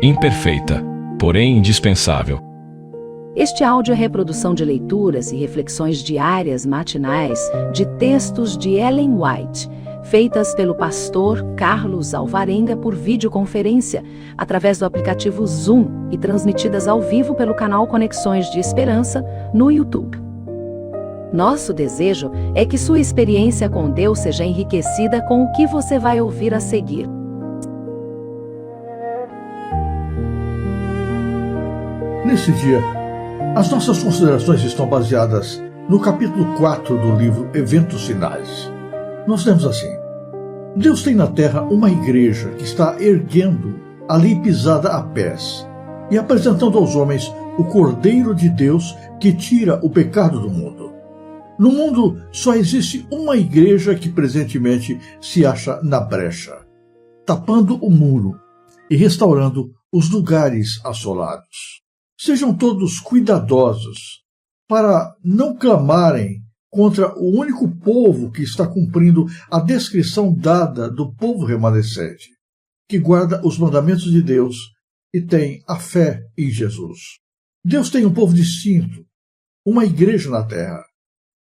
imperfeita, porém indispensável. Este áudio é reprodução de leituras e reflexões diárias matinais de textos de Ellen White, feitas pelo pastor Carlos Alvarenga por videoconferência, através do aplicativo Zoom e transmitidas ao vivo pelo canal Conexões de Esperança no YouTube. Nosso desejo é que sua experiência com Deus seja enriquecida com o que você vai ouvir a seguir. Nesse dia, as nossas considerações estão baseadas no capítulo 4 do livro Eventos Finais. Nós lemos assim: Deus tem na terra uma igreja que está erguendo ali pisada a pés e apresentando aos homens o Cordeiro de Deus que tira o pecado do mundo. No mundo só existe uma igreja que presentemente se acha na brecha, tapando o muro e restaurando os lugares assolados. Sejam todos cuidadosos para não clamarem contra o único povo que está cumprindo a descrição dada do povo remanescente, que guarda os mandamentos de Deus e tem a fé em Jesus. Deus tem um povo distinto, uma igreja na terra,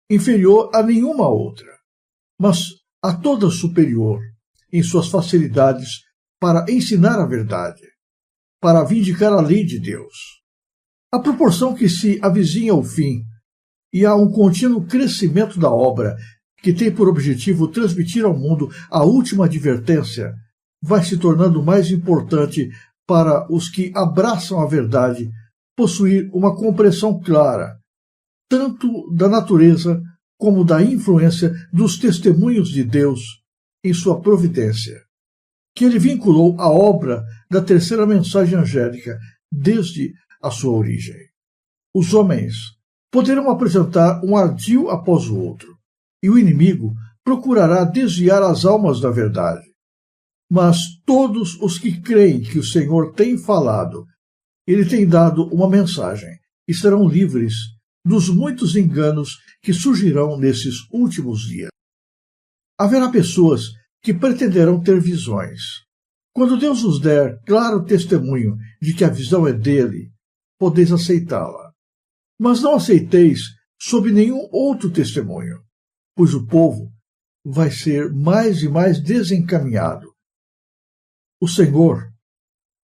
inferior a nenhuma outra, mas a toda superior em suas facilidades para ensinar a verdade, para vindicar a lei de Deus. À proporção que se avizinha o fim e há um contínuo crescimento da obra que tem por objetivo transmitir ao mundo a última advertência, vai se tornando mais importante para os que abraçam a verdade possuir uma compreensão clara, tanto da natureza como da influência dos testemunhos de Deus em sua providência, que ele vinculou à obra da terceira mensagem angélica desde a sua origem. Os homens poderão apresentar um ardil após o outro, e o inimigo procurará desviar as almas da verdade. Mas todos os que creem que o Senhor tem falado, ele tem dado uma mensagem, e serão livres dos muitos enganos que surgirão nesses últimos dias. Haverá pessoas que pretenderão ter visões. Quando Deus nos der claro testemunho de que a visão é dele, podeis aceitá-la. Mas não aceiteis sob nenhum outro testemunho, pois o povo vai ser mais e mais desencaminhado. O Senhor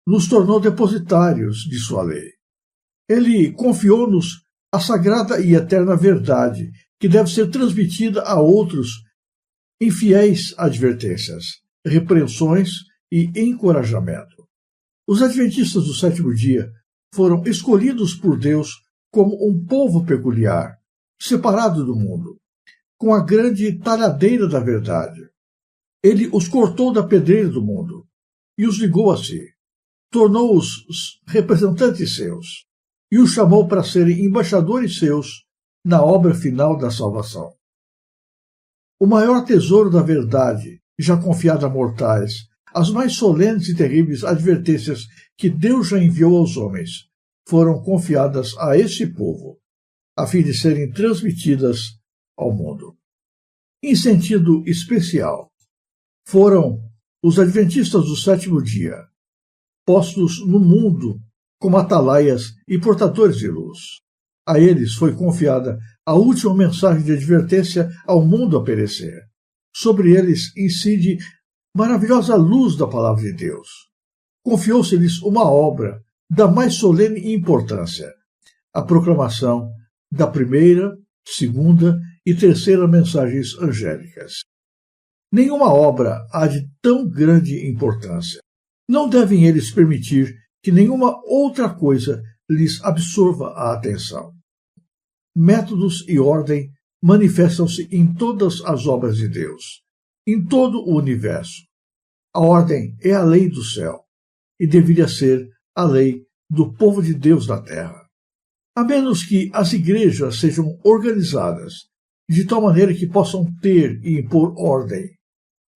nos tornou depositários de sua lei. Ele confiou-nos a sagrada e eterna verdade, que deve ser transmitida a outros em fiéis advertências, repreensões e encorajamento. Os adventistas do sétimo dia foram escolhidos por Deus como um povo peculiar, separado do mundo, com a grande talhadeira da verdade. Ele os cortou da pedreira do mundo e os ligou a si, tornou-os representantes seus e os chamou para serem embaixadores seus na obra final da salvação. O maior tesouro da verdade, já confiado a mortais, as mais solenes e terríveis advertências que Deus já enviou aos homens, foram confiadas a esse povo, a fim de serem transmitidas ao mundo. Em sentido especial, foram os adventistas do sétimo dia, postos no mundo como atalaias e portadores de luz. A eles foi confiada a última mensagem de advertência ao mundo a perecer. Sobre eles incide maravilhosa luz da palavra de Deus. Confiou-se-lhes uma obra da mais solene importância, a proclamação da primeira, segunda e terceira mensagens angélicas. Nenhuma obra há de tão grande importância. Não devem eles permitir que nenhuma outra coisa lhes absorva a atenção. Métodos e ordem manifestam-se em todas as obras de Deus, em todo o universo. A ordem é a lei do céu, e deveria ser a lei do povo de Deus na terra. A menos que as igrejas sejam organizadas de tal maneira que possam ter e impor ordem,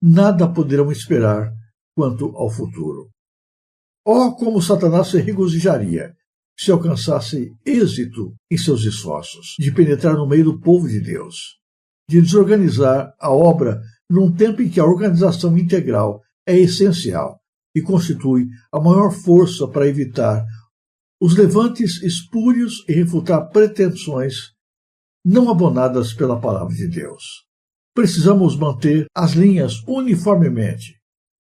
nada poderão esperar quanto ao futuro. Oh, como Satanás se regozijaria se alcançasse êxito em seus esforços de penetrar no meio do povo de Deus, de desorganizar a obra num tempo em que a organização integral é essencial e constitui a maior força para evitar os levantes espúrios e refutar pretensões não abonadas pela palavra de Deus. Precisamos manter as linhas uniformemente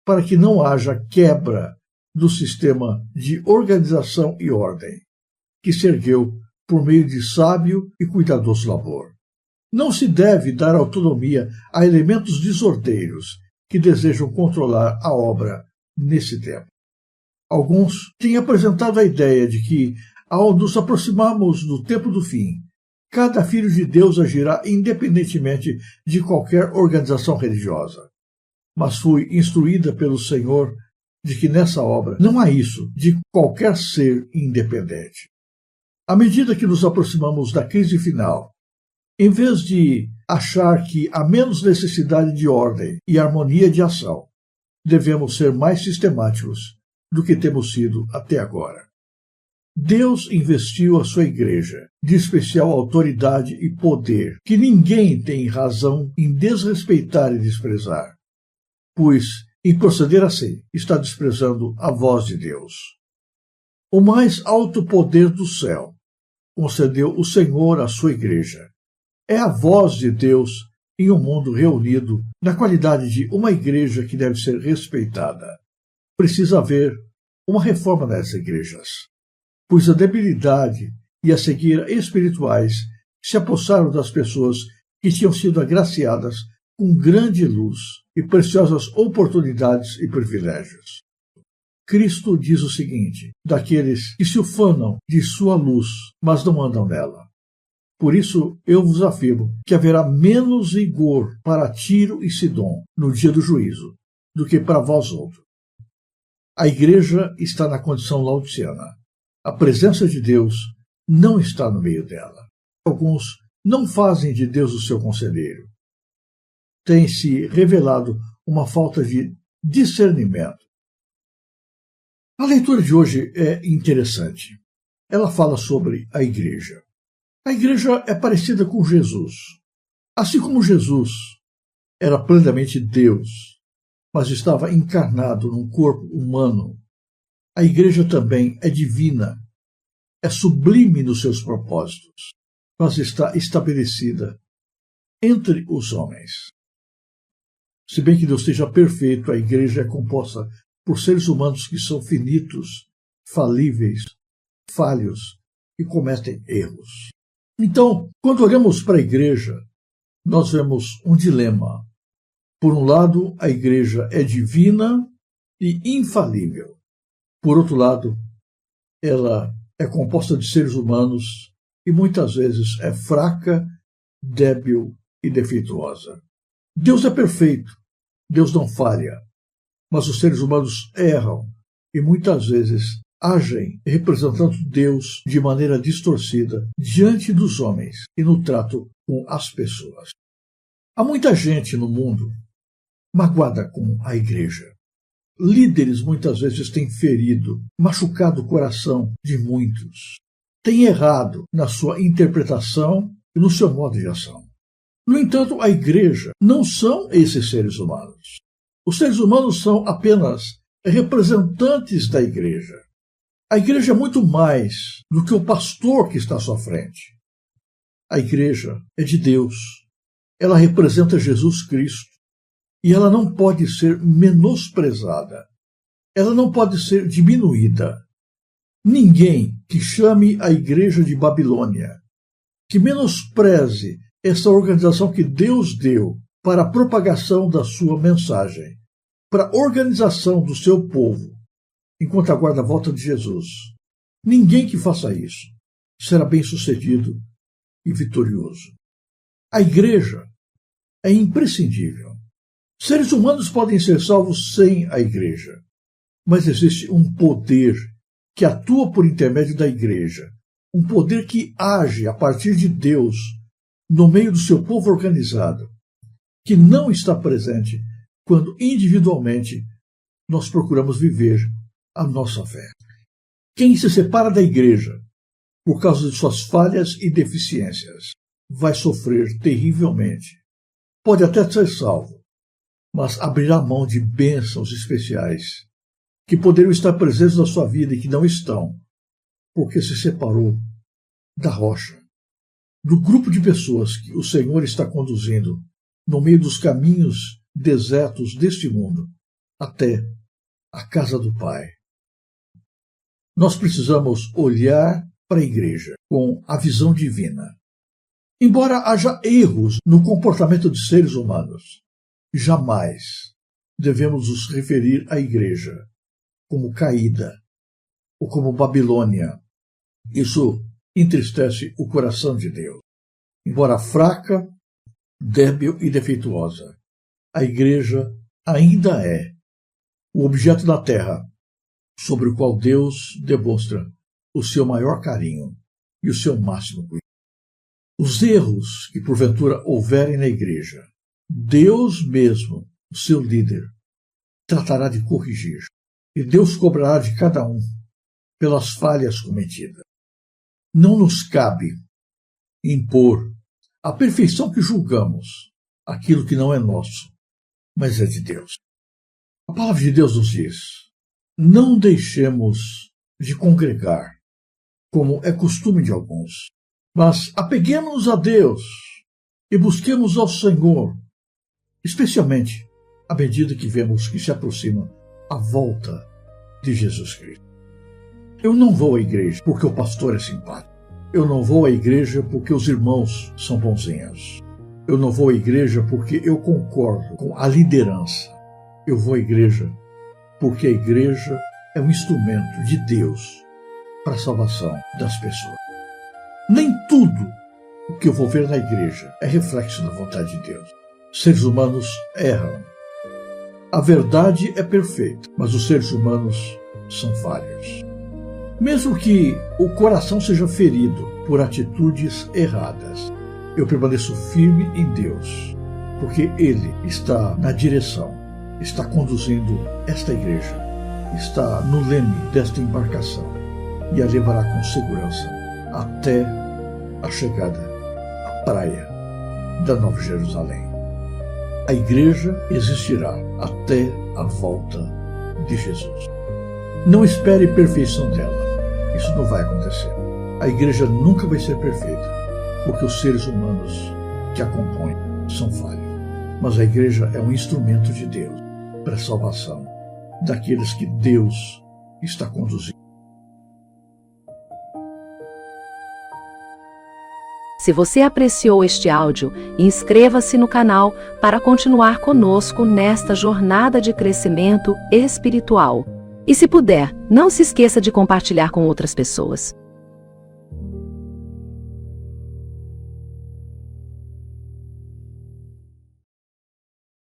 para que não haja quebra do sistema de organização e ordem que se ergueu por meio de sábio e cuidadoso labor. Não se deve dar autonomia a elementos desordeiros que desejam controlar a obra nesse tempo. Alguns têm apresentado a ideia de que, ao nos aproximarmos do tempo do fim, cada filho de Deus agirá independentemente de qualquer organização religiosa. Mas fui instruída pelo Senhor de que nessa obra não há isso de qualquer ser independente. À medida que nos aproximamos da crise final, em vez de achar que há menos necessidade de ordem e harmonia de ação, devemos ser mais sistemáticos do que temos sido até agora. Deus investiu a sua igreja de especial autoridade e poder que ninguém tem razão em desrespeitar e desprezar, pois, em proceder assim, está desprezando a voz de Deus. O mais alto poder do céu concedeu o Senhor à sua igreja. É a voz de Deus em um mundo reunido na qualidade de uma igreja que deve ser respeitada. Precisa haver uma reforma nessas igrejas, pois a debilidade e a cegueira espirituais se apossaram das pessoas que tinham sido agraciadas com grande luz e preciosas oportunidades e privilégios. Cristo diz o seguinte, daqueles que se ufanam de sua luz, mas não andam nela. Por isso eu vos afirmo que haverá menos rigor para Tiro e Sidom no dia do juízo do que para vós outros. A igreja está na condição laodiceana. A presença de Deus não está no meio dela. Alguns não fazem de Deus o seu conselheiro. Tem-se revelado uma falta de discernimento. A leitura de hoje é interessante. Ela fala sobre a igreja. A igreja é parecida com Jesus. Assim como Jesus era plenamente Deus, mas estava encarnado num corpo humano, a igreja também é divina, é sublime nos seus propósitos, mas está estabelecida entre os homens. Se bem que Deus seja perfeito, a igreja é composta por seres humanos que são finitos, falíveis, falhos e cometem erros. Então, quando olhamos para a igreja, nós vemos um dilema. Por um lado, a igreja é divina e infalível. Por outro lado, ela é composta de seres humanos e muitas vezes é fraca, débil e defeituosa. Deus é perfeito, Deus não falha, mas os seres humanos erram e muitas vezes agem representando Deus de maneira distorcida diante dos homens e no trato com as pessoas. Há muita gente no mundo magoada com a igreja. Líderes muitas vezes têm ferido, machucado o coração de muitos. Têm errado na sua interpretação e no seu modo de ação. No entanto, a igreja não são esses seres humanos. Os seres humanos são apenas representantes da igreja. A igreja é muito mais do que o pastor que está à sua frente. A igreja é de Deus. Ela representa Jesus Cristo. E ela não pode ser menosprezada. Ela não pode ser diminuída. Ninguém que chame a igreja de Babilônia, que menospreze essa organização que Deus deu para a propagação da sua mensagem, para a organização do seu povo, enquanto aguarda a volta de Jesus. Ninguém que faça isso será bem-sucedido e vitorioso. A igreja é imprescindível. Seres humanos podem ser salvos sem a igreja, mas existe um poder que atua por intermédio da igreja, um poder que age a partir de Deus no meio do seu povo organizado, que não está presente quando individualmente nós procuramos viver a nossa fé. Quem se separa da igreja por causa de suas falhas e deficiências vai sofrer terrivelmente. Pode até ser salvo, mas abrirá mão de bênçãos especiais que poderiam estar presentes na sua vida e que não estão, porque se separou da rocha, do grupo de pessoas que o Senhor está conduzindo no meio dos caminhos desertos deste mundo até a casa do Pai. Nós precisamos olhar para a igreja com a visão divina. Embora haja erros no comportamento de seres humanos, jamais devemos nos referir à igreja como caída ou como Babilônia. Isso entristece o coração de Deus. Embora fraca, débil e defeituosa, a igreja ainda é o objeto na terra sobre o qual Deus demonstra o seu maior carinho e o seu máximo cuidado. Os erros que porventura houverem na igreja, Deus mesmo, o seu líder, tratará de corrigir, e Deus cobrará de cada um pelas falhas cometidas. Não nos cabe impor a perfeição que julgamos aquilo que não é nosso, mas é de Deus. A palavra de Deus nos diz: não deixemos de congregar, como é costume de alguns, mas apeguemos-nos a Deus e busquemos ao Senhor, especialmente à medida que vemos que se aproxima a volta de Jesus Cristo. Eu não vou à igreja porque o pastor é simpático. Eu não vou à igreja porque os irmãos são bonzinhos. Eu não vou à igreja porque eu concordo com a liderança. Eu vou à igreja porque a igreja é um instrumento de Deus para a salvação das pessoas. Nem tudo o que eu vou ver na igreja é reflexo da vontade de Deus. Seres humanos erram. A verdade é perfeita, mas os seres humanos são falhos. Mesmo que o coração seja ferido por atitudes erradas, eu permaneço firme em Deus, porque Ele está na direção, está conduzindo esta igreja, está no leme desta embarcação e a levará com segurança até a chegada à praia da Nova Jerusalém. A igreja existirá até a volta de Jesus. Não espere perfeição dela. Isso não vai acontecer. A igreja nunca vai ser perfeita, porque os seres humanos que a compõem são falhos. Mas a igreja é um instrumento de Deus para a salvação daqueles que Deus está conduzindo. Se você apreciou este áudio, inscreva-se no canal para continuar conosco nesta jornada de crescimento espiritual. E se puder, não se esqueça de compartilhar com outras pessoas.